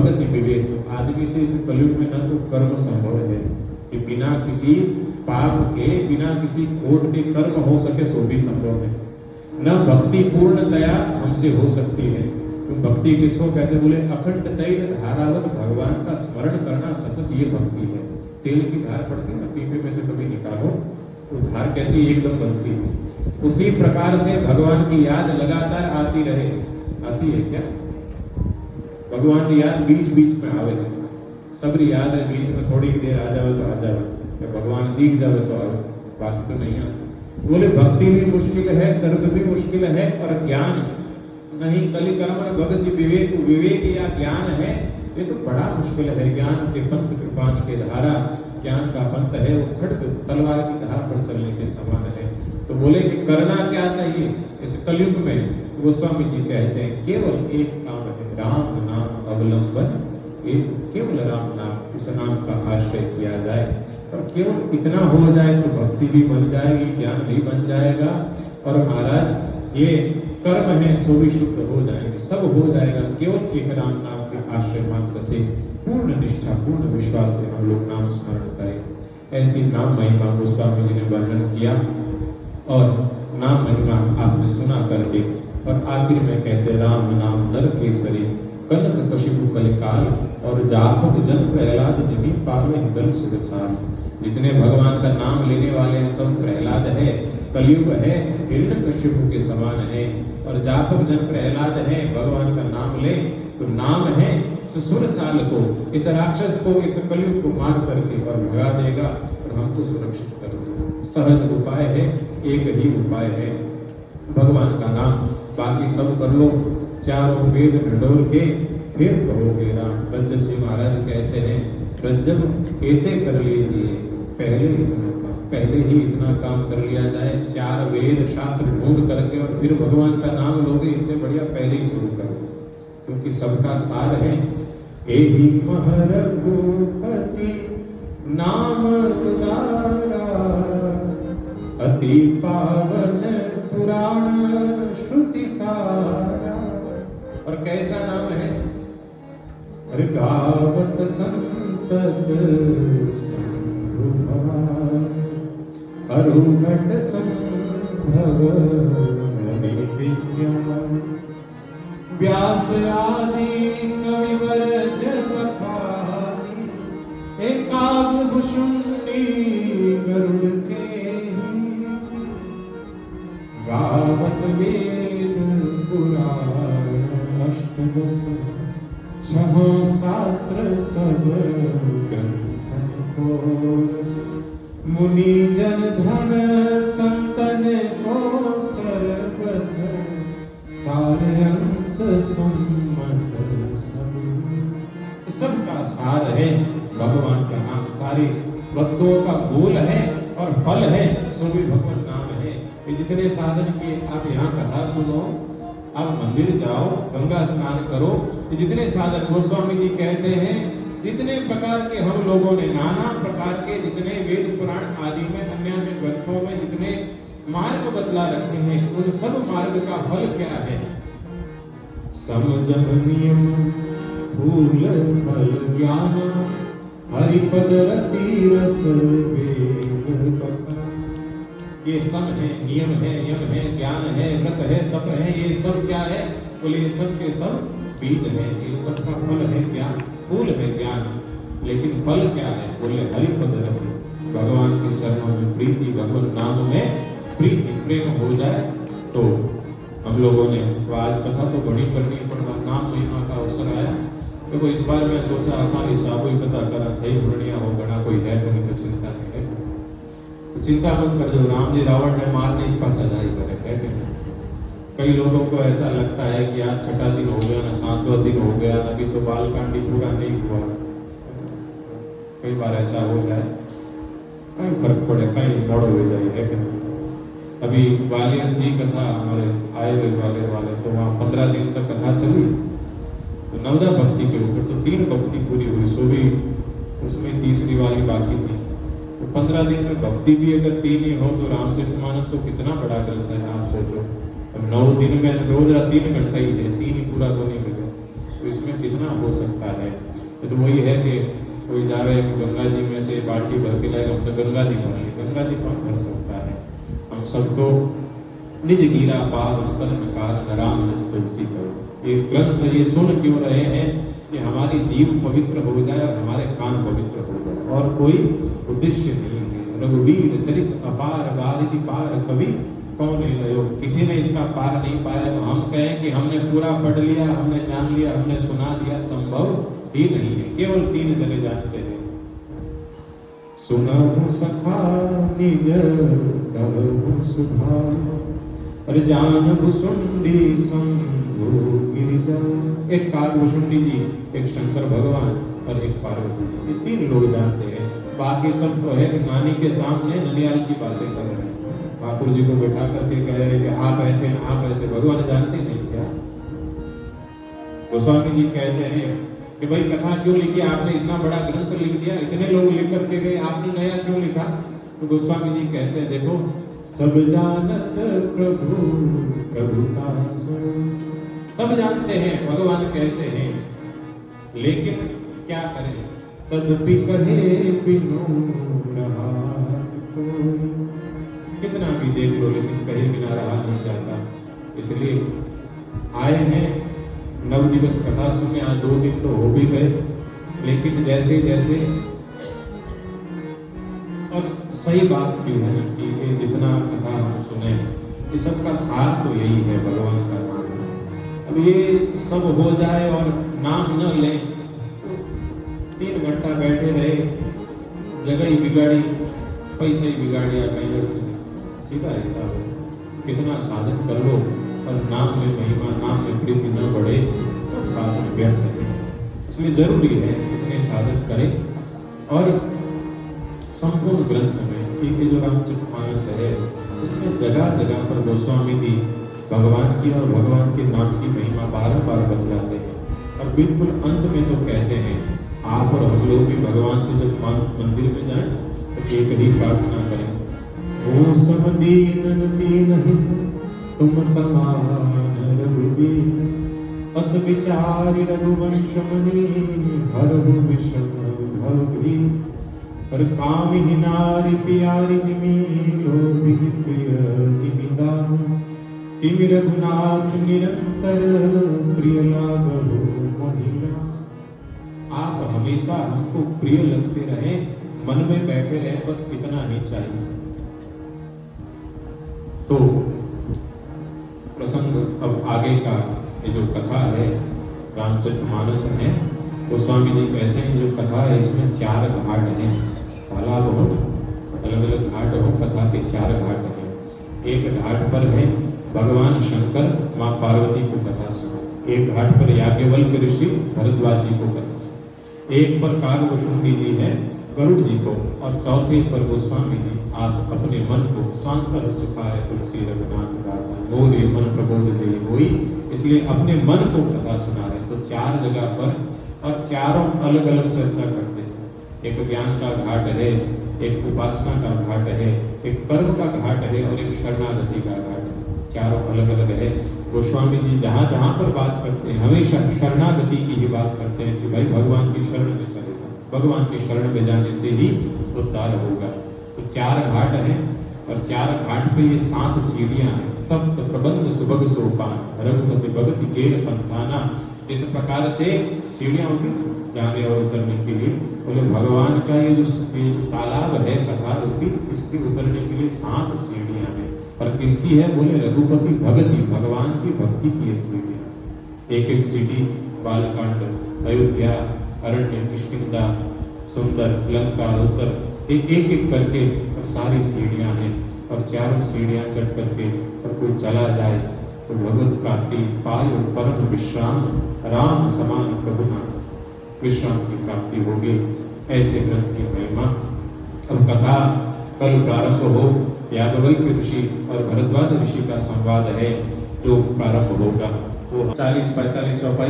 भगति विवेक। आदमी से इस कलयुग में न तो कर्म संभव है कि बिना किसी पाप के, बिना किसी खोट के कर्म हो सके, सो भी संभव है। न भक्ति पूर्णतया हमसे हो सकती है। तो भक्ति किसको कहते हैं? बोले अखंड तैल धारावत भगवान का स्मरण करना सतत, ये भक्ति है। तेल की धार पड़ती है ना, पीपे में से कभी निकालो तो धार कैसी एकदम बनती है। उसी प्रकार से भगवान की याद लगातार आती रहे। आती है क्या? भगवान की याद बीच बीच में आवे। सबरी याद है, बीच में थोड़ी देर आ जावे तो आ जावे, या भगवान दिख जावे तो आवे, बाकी तो नहीं आते। बोले भक्ति भी मुश्किल है, कर्म भी मुश्किल है, और ज्ञान नहीं, कलि कर्म भगति विवेक, विवेक या ज्ञान है, ये तो बड़ा मुश्किल है। ज्ञान के पंथ कृपान के धारा, ज्ञान का पंथ है वो खड्ग तलवार की धार पर चलने के समान है। तो बोले कि करना क्या चाहिए इस कलयुग में? गोस्वामी जी कहते हैं केवल एक काम है, राम नाम अवलंबन। एक केवल राम नाम, इस नाम का आश्रय किया जाए, और केवल इतना हो जाए तो भक्ति भी बन जाएगी, ज्ञान भी बन जाएगा, और महाराज ये कर्म है सो भी शुद्ध हो जाएंगे, सब हो जाएगा। केवल एक राम नाम के आश्रय मात्र से, पूर्ण निष्ठा, पूर्ण विश्वास से हम लोग नाम स्मरण करें। ऐसी नाम महिमा गोस्वामी जी ने वर्णन किया, और नाम महिमा आपने सुना करके, और आखिर में कहते राम नाम नर केसरी, कनक कशिपु कलिकाल, और जापक जन प्रहलाद जिन्हीं पावे हिदल सुरसाल। जितने भगवान का नाम लेने वाले हैं सब प्रहलाद है, कलयुग है, हिरण्यकशिपु के समान है, और जापक जन प्रहलाद है। भगवान का नाम ले तो नाम है सुर साल को, इस राक्षस को, इस कलयुग को मार करके और भगा देगा, और हम तो सुरक्षित कर देंगे। सहज उपाय है, एक ही उपाय है, भगवान का नाम। बाकी सब कर लो, चारों वेद ढंढोर के, फिर कहोगे राम। रज्जब जी महाराज कहते हैं, रज्जब एते कर लीजिए, पहले ही इतना काम कर लिया जाए, 4 वेद शास्त्र ढूंढ करके, और फिर भगवान का नाम लोगे, इससे बढ़िया पहले ही शुरू करो, क्योंकि सबका सार है एहि महर गोपति नाम उदारा, अति पावन पुराण श्रुति सारा। और कैसा नाम है? अरे गावत संतत संभु भवान, अरुघट संभव मुनि विज्ञान, व्यास आदि कविवर जपखानी, एकाग भुषुंडी गरुड़ के, गावत वेद पुराण अष्टदश, छहों शास्त्र सब ग्रंथन कोश, मुनि जन धन संतन को सर्वस, सारे अंश सुमत सब। सबका सार है भगवान का नाम, सारी वस्तुओं का मूल है और फल है, सो भी भगवान नाम है। ये जितने साधन किए, आप यहाँ कथा सुनो, आप मंदिर जाओ, गंगा स्नान करो, ये जितने साधन गोस्वामी जी कहते हैं, जितने प्रकार के हम लोगों ने, नाना प्रकार के जितने वेद पुराण आदि में, अन्य ग्रंथों में जितने मार्ग बतला रखे हैं, उन सब मार्ग का फल क्या है? समझम नियम फूल फल ज्ञान, हरिपद रति रस वेद कथा। ये सब है, नियम है, यम है, ज्ञान है, व्रत है, तप है, ये सब क्या है? बोले ये सब के सब बीज है, ये सब का फल है ज्ञान, फूल है ज्ञान, लेकिन फल क्या है? बोले हरिपद रति, भगवान के चरणों में प्रीति, भगवान नाम में प्रीति, प्रेम हो जाए। तो हम लोगों ने तो आज कथा तो बड़ी करनी, पर नाम महिमा का अवसर आया। देखो इस बार मैं सोचा हमारी साबु ही पता करा थे, बढ़िया हो बड़ा कोई है तो नहीं, तो चिंता नहीं है, तो चिंता मत कर, जो राम जी रावण ने मार नहीं पाचा जारी करे, कहते हैं। कई लोगों को ऐसा लगता है कि आज 6ठा दिन हो गया ना, 7वां दिन हो गया, अभी तो बालकांडी पूरा नहीं हुआ। कई बार ऐसा हो जाए, कहीं फर्क पड़े, कहीं बड़ हो जाए, है कि नहीं? अभी ग्वालियर थी कथा, हमारे आए हुए ग्वालियर वाले, तो वहाँ 15 दिन तक कथा चली, तो नवदा भक्ति के ऊपर तो 3 भक्ति पूरी हुई, सो भी उसमें तीसरी वाली बाकी थी। तो 15 दिन में भक्ति भी अगर 3 ही हो तो रामचरितमानस तो कितना बड़ा ग्रंथ है, आप सोचो। अब 9 दिन में रोज 3 घंटा ही है, 3 ही पूरा तो नहीं मिले, तो इसमें जितना हो सकता है। तो वही है कि कोई जा रहे हैं गंगा जी में से बाल्टी भर के लाएगा, हमने गंगा जी भर ली, गंगा जी कौन भर सकता है। हम सबको निज गिरा पावन कर्म कारण राम जस तुलसी करो। ये ग्रंथ ये सुन क्यों रहे हैं कि हमारी जीव पवित्र हो जाए और हमारे कान पवित्र हो जाए, और कोई उद्देश्य नहीं है। रघुवीर चरित अपार बारिधि पार कवि कौन है। किसी ने इसका पार नहीं पाया तो हम कहें कि हमने पूरा पढ़ लिया, हमने जान लिया, हमने सुना दिया, संभव ही नहीं है। केवल 3 जने जानते हैं। सुनहु सखा निज कहु सुभाव, अरे जान भुसुंडी शंभु गिरिजा। एक काकभुसुंडी जी, एक शंकर भगवान और एक पार्वती जी, ये 3 लोग जानते हैं। बाकी सब तो है कि नानी के सामने ननियाल की बातें कर रहे हैं, ठाकुर जी को बैठा करके कह रहे हैं कि आप ऐसे न आप ऐसे। भगवान जानते नहीं क्या? गोस्वामी जी कहते हैं कि भाई कथा क्यों लिखी आपने, इतना बड़ा ग्रंथ लिख दिया, इतने लोग लिख करके गए, आपने नया क्यों लिखा? तो गोस्वामी जी कहते हैं देखो, सब जानत प्रभु प्रभुता सो। सब जानते हैं भगवान कैसे हैं, लेकिन क्या करें, तदपि कहे बिनु रहा कोई। कितना भी देख लो लेकिन कहे बिना रहा नहीं जाता। इसलिए आए हैं 9 दिवस कथा सुनने, आज 2 दिन तो हो भी गए, लेकिन जैसे जैसे और सही बात भी है कि ये जितना कथा हम सुने, ये सब का सार तो यही है, भगवान का नाम। अब ये सब हो जाए और नाम न लें, 3 घंटा बैठे रहे, जगह ही बिगाड़ी, पैसा ही बिगाड़िया, कहीं सीधा हिसाब है। कितना साधन कर लो और नाम में महिमा, नाम में प्रीति न बढ़े, सब साधन व्यर्थ है। इसलिए जरूरी है इतने साधन करें। और संपूर्ण ग्रंथ में ये जो रामचरितमानस है, उसमें जगह जगह पर गोस्वामी जी भगवान की और भगवान के नाम की महिमा बारंबार बतलाते हैं। और बिल्कुल अंत में तो कहते हैं, आप और हम लोग भी भगवान से जब मंदिर में जाएं तो एक ही प्रार्थना करें, ओ सब दीन दीनहि तुम समान रघुबीर, अस विचारि रघुवंश मुनि हरहु विषम भवभीर। पर कामि नारी प्यारी जिमि लोभि प्रिय जिमिदान, तिमि रघुनाथ निरंतर प्रिय लागहु मोहिरा। आप हमेशा हमको प्रिय लगते रहे, मन में बैठे रहे, बस इतना ही चाहिए। तो प्रसंग अब आगे का ये जो कथा है रामचरितमानस है, गोस्वामी जी कहते हैं जो कथा है इसमें 4 घाट हैं। तालाब हो, अलग अलग घाट हो, कथा के 4 घाट हैं। एक घाट पर है भगवान शंकर माँ पार्वती को कथा सुना, एक घाट पर याज्ञवल्क्य ऋषि भरद्वाज जी को कथा सुना, एक पर काकभुसुंडी जी है गरुड़ जी को, और चौथे पर गोस्वामी जी आप अपने मन को स्वांतः सुखाय तुलसी रघुनाथ गाथा, मोरे मन प्रबोध जय होई। इसलिए अपने मन को कथा सुना रहे। तो 4 जगह पर, और चारों अलग अलग चर्चा करते हैं। एक ज्ञान का घाट है, एक उपासना का घाट है, एक कर्म का घाट है और एक शरणागति का घाट है। चारों अलग अलग है। गोस्वामी जी जहाँ जहाँ पर बात करते हैं हमेशा शरणागति की ही बात करते हैं कि भाई भगवान की शरण में चले जाओ, भगवान की शरण में जाने से ही उद्धार होगा। तो 4 घाट हैं और 4 घाट पे ये 7 सीढ़ियां हैं। सप्त प्रबंध सुभग सोपान, रघुपति भगति केर पंथाना। इस प्रकार से सीढ़ियां होती जाने और उतरने के लिए। बोले भगवान का ये जो तालाब है कथा रूपी, इसके उतरने के लिए 7 सीढ़ियां हैं। और किसकी है? बोले रघुपति भगति, भगवान की भक्ति की ये सीढ़ियां। एक एक सीढ़ी बालकांड, अयोध्या, अरण्य, किष्किंधा, सुंदर, लंका, उत्तर, एक एक करके सारी सीढ़ियां हैं। और चारों सीढ़ियां चढ़ करके और कोई चला जाए तो भगवत प्राप्ति पायो परम विश्राम, राम समान प्रभु नाम, विश्राम की प्राप्ति होगी। ऐसे ग्रंथ की महिमा। अब कथा कल प्रारंभ हो। याज्ञवल्क्य ऋषि और भरद्वाज ऋषि का संवाद है जो प्रारंभ होगा। वो 40-45 चौपाइयां